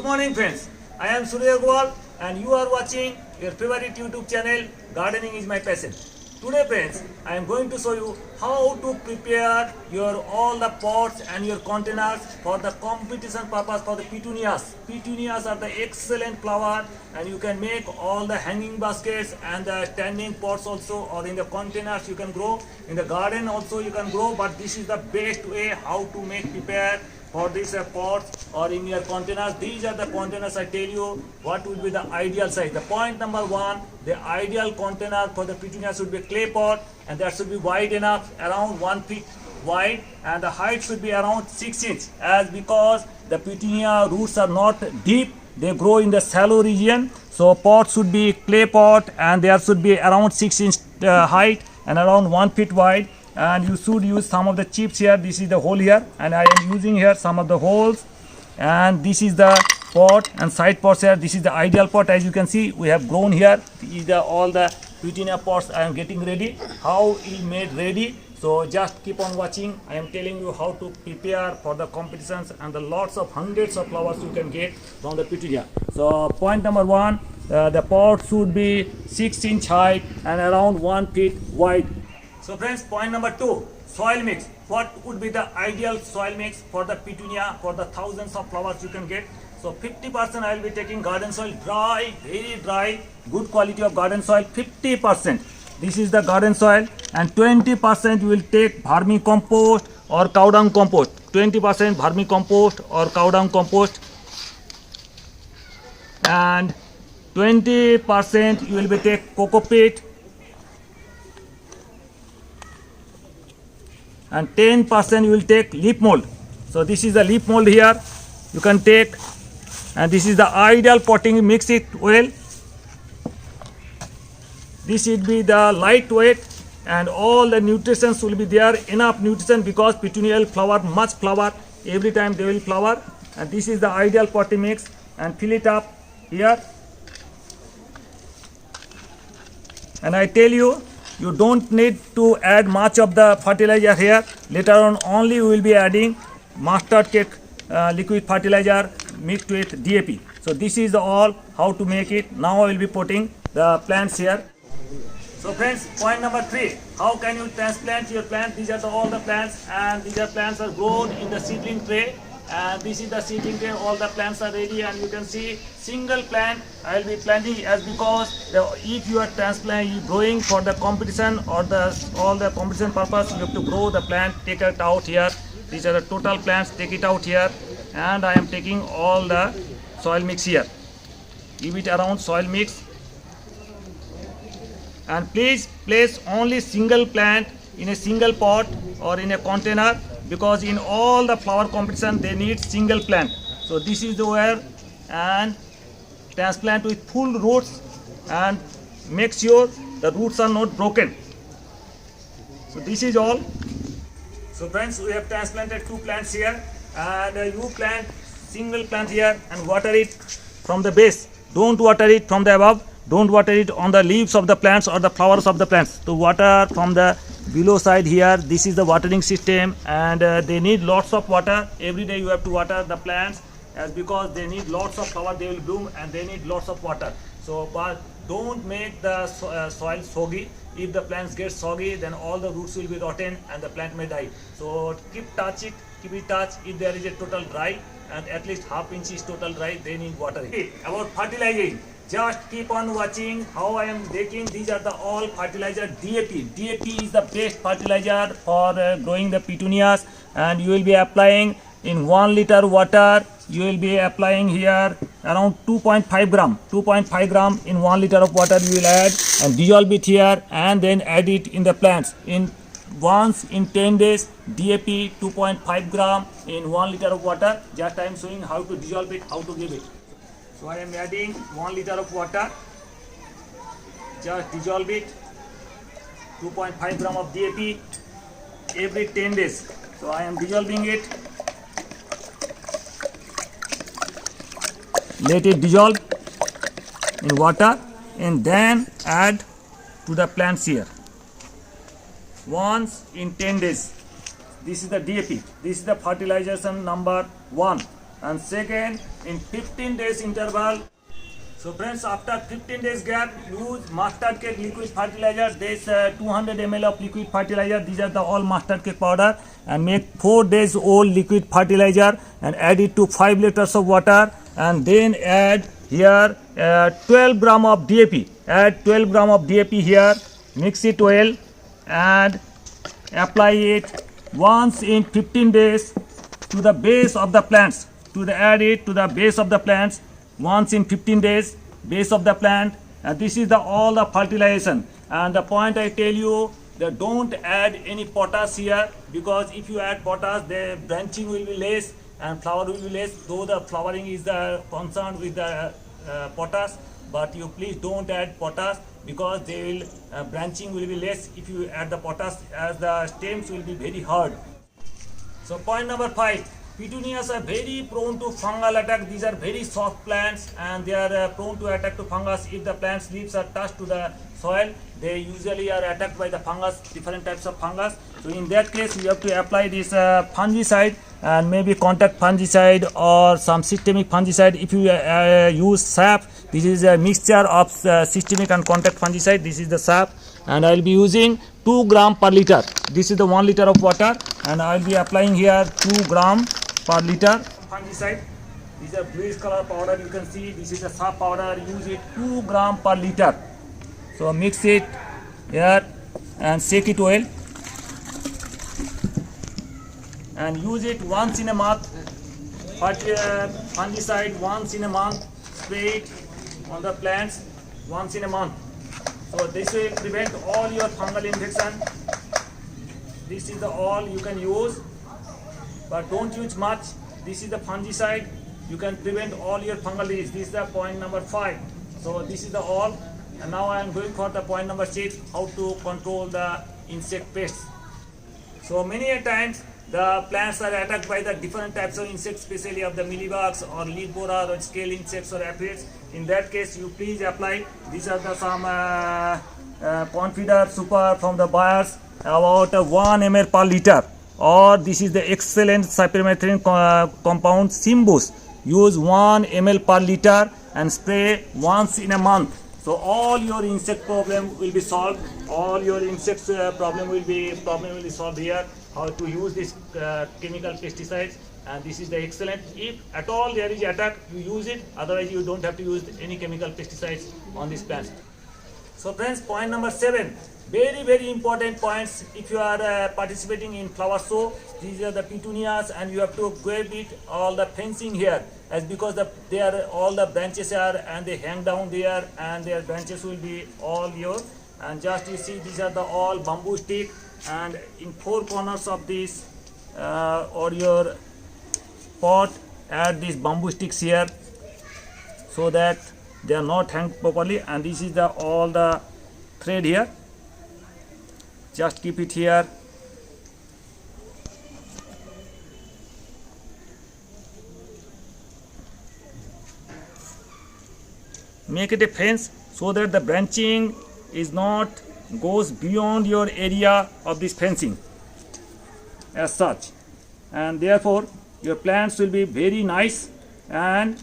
morning friends, I am Surya Gowal and you are watching your favorite YouTube channel Gardening is my passion. Today friends, I am going to show you how to prepare your all the pots and your containers for the competition purpose for the petunias. Petunias are the excellent flower and you can make all the hanging baskets and the standing pots also, or in the containers you can grow. In the garden also you can grow, but this is the best way how to make prepare for these pots or in your containers. These are the containers. I tell you what will be the ideal size. The point number one, the ideal container for the petunia should be a clay pot, and that should be wide enough, around 1 feet wide, and the height should be around 6 inches, as because the petunia roots are not deep, they grow in the shallow region. So pot should be clay pot and there should be around 6 inch height and around 1 feet wide. And you should use some of the chips here. This is the hole here and I am using here some of the holes, and this is the pot and side pots here. This is the ideal pot. As you can see, we have grown here. These are all the petunia pots I am getting ready. How is made ready? So just keep on watching. I am telling you how to prepare for the competitions and the lots of hundreds of flowers you can get from the petunia. So point number one, the pot should be 6 inch height and around 1 feet wide. So friends, point number two, soil mix. What would be the ideal soil mix for the petunia, for the thousands of flowers you can get? So 50% I will be taking garden soil, dry, very dry, good quality of garden soil, 50%. This is the garden soil, and 20% you will take vermicompost or cow dung compost. 20% vermicompost or cow dung compost, and 20% you will be take coco peat, and 10% you will take leaf mold. So this is the leaf mold here you can take, and this is the ideal potting. Mix it well. This will be the lightweight and all the nutrients will be there, enough nutrition, because petunia will flower, much flower, every time they will flower. And this is the ideal potting mix, and fill it up here. And I tell you, you don't need to add much of the fertilizer here. Later on only we will be adding mustard cake liquid fertilizer mixed with DAP. So this is all how to make it. Now I will be putting the plants here. So friends, point number three, how can you transplant your plant? These are all the plants, and these are plants are grown in the seedling tray, and this is the seedling tray. All the plants are ready, and you can see single plant I will be planting, as because if you are growing for the competition or all the competition purpose, you have to grow the plant, take it out here. These are the total plants, take it out here, and I am taking all the soil mix here. Give it around soil mix, and please place only single plant in a single pot or in a container, because in all the flower competition they need single plant. So this is the where, and transplant with full roots and make sure the roots are not broken. So this is all. So friends, we have transplanted 2 plants here, and you plant single plant here and water it from the base. Don't water it from the above. Don't water it on the leaves of the plants or the flowers of the plants. To water from the below side here. This is the watering system, and they need lots of water. Every day you have to water the plants, as because they need lots of flower, they will bloom, and they need lots of water. So but don't make the soil soggy. If the plants get soggy, then all the roots will be rotten and the plant may die. So keep it touch. If there is a total dry, and at least ½ inch is total dry, they need watering. About fertilizing, just keep on watching how I am taking. These are the all fertilizer. DAP is the best fertilizer for growing the petunias, and you will be applying in 1 liter water. You will be applying here around 2.5 gram in 1 liter of water. You will add and dissolve it here, and then add it in the plants in once in 10 days. DAP 2.5 gram in 1 liter of water. Just I am showing how to dissolve it, how to give it. So I am adding 1 liter of water. Just dissolve it. 2.5 gram of DAP every 10 days. So I am dissolving it. Let it dissolve in water, and then add to the plants here. Once in 10 days. This is the DAP. This is the fertilization number 1. And second, in 15 days interval. So friends, after 15 days gap, use mustard cake liquid fertilizer. There's 200 ml of liquid fertilizer. These are the all mustard cake powder, and make 4 days old liquid fertilizer and add it to 5 liters of water, and then add here 12 gram of DAP. Add 12 gram of DAP here. Mix it well and apply it once in 15 days to the base of the plants. Add it to the base of the plants once in 15 days, base of the plant. And this is all the fertilization. And the point I tell you, that don't add any potash here, because if you add potash, the branching will be less and flower will be less, though the flowering is concerned with the potash. But you please don't add potash, because they will branching will be less if you add the potash, as the stems will be very hard. So point number 5, petunias are very prone to fungal attack. These are very soft plants and they are prone to attack to fungus. If the plant's leaves are touched to the soil, they usually are attacked by the fungus, different types of fungus. So in that case, you have to apply this fungicide, and maybe contact fungicide or some systemic fungicide. If you use SAP, this is a mixture of systemic and contact fungicide. This is the SAP, and I will be using 2 gram per liter. This is the 1 liter of water, and I will be applying here 2 gram per liter fungicide. This is a bluish color powder, you can see. This is a SAP powder. Use it 2 gram per liter. So mix it here and shake it well, and use it once in a month. Fungicide once in a month. Spray it on the plants once in a month. So this will prevent all your fungal infection. This is the all you can use, but don't use much. This is the fungicide. You can prevent all your fungal disease. This is the point number 5. So this is the all. And now I am going for the point number 6, how to control the insect pests. So many a times the plants are attacked by the different types of insects, especially of the mealybugs or leaf borer or scale insects or aphids. In that case, you please apply. These are the some pond feeder super from the buyers, about 1 ml per liter. Or this is the excellent cypermethrin compound Simbus. Use 1 ml per liter and spray once in a month. So all your insect problem will be solved. All your insects problem will be solved here. How to use this chemical pesticides, and this is the excellent. If at all there is attack, you use it. Otherwise, you don't have to use any chemical pesticides on these plants. So friends, point number 7. Very important points. If you are participating in flower show, these are the petunias, and you have to grab it all the fencing here, as because they are all the branches are and they hang down there, and their branches will be all yours. And just you see, these are the all bamboo stick, and in 4 corners of this or your pot, add these bamboo sticks here, so that they are not hanged properly. And this is the all the thread here. Just keep it here. Make it a fence so that the branching is not goes beyond your area of this fencing as such, and therefore your plants will be very nice, and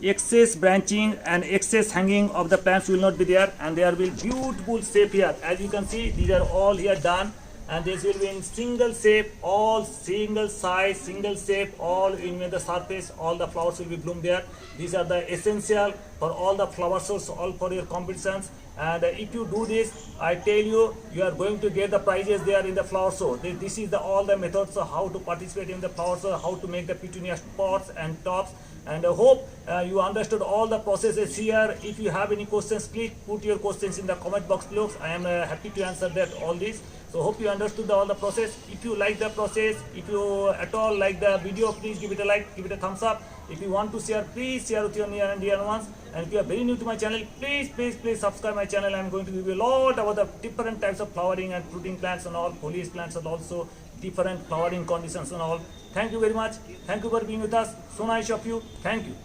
excess branching and excess hanging of the plants will not be there, and there will be beautiful shape here. As you can see, these are all here done, and this will be in single shape, all single size, single shape, all in the surface. All the flowers will be bloomed there. These are the essential for all the flower shows, all for your competitions. And if you do this, I tell you, you are going to get the prizes there in the flower show. This is all the methods of how to participate in the flower show, how to make the petunia pots and tops. And I hope you understood all the processes here. If you have any questions, please put your questions in the comment box below. I am happy to answer that all this. So hope you understood all the process. If you like the process, if you at all like the video, please give it a like, give it a thumbs up. If you want to share, please share with your near and dear ones. And if you are very new to my channel, please subscribe my channel. I am going to give you a lot about the different types of flowering and fruiting plants and all, foliage plants, and also different flowering conditions and all. Thank you very much. Thank you for being with us. So nice of you. Thank you.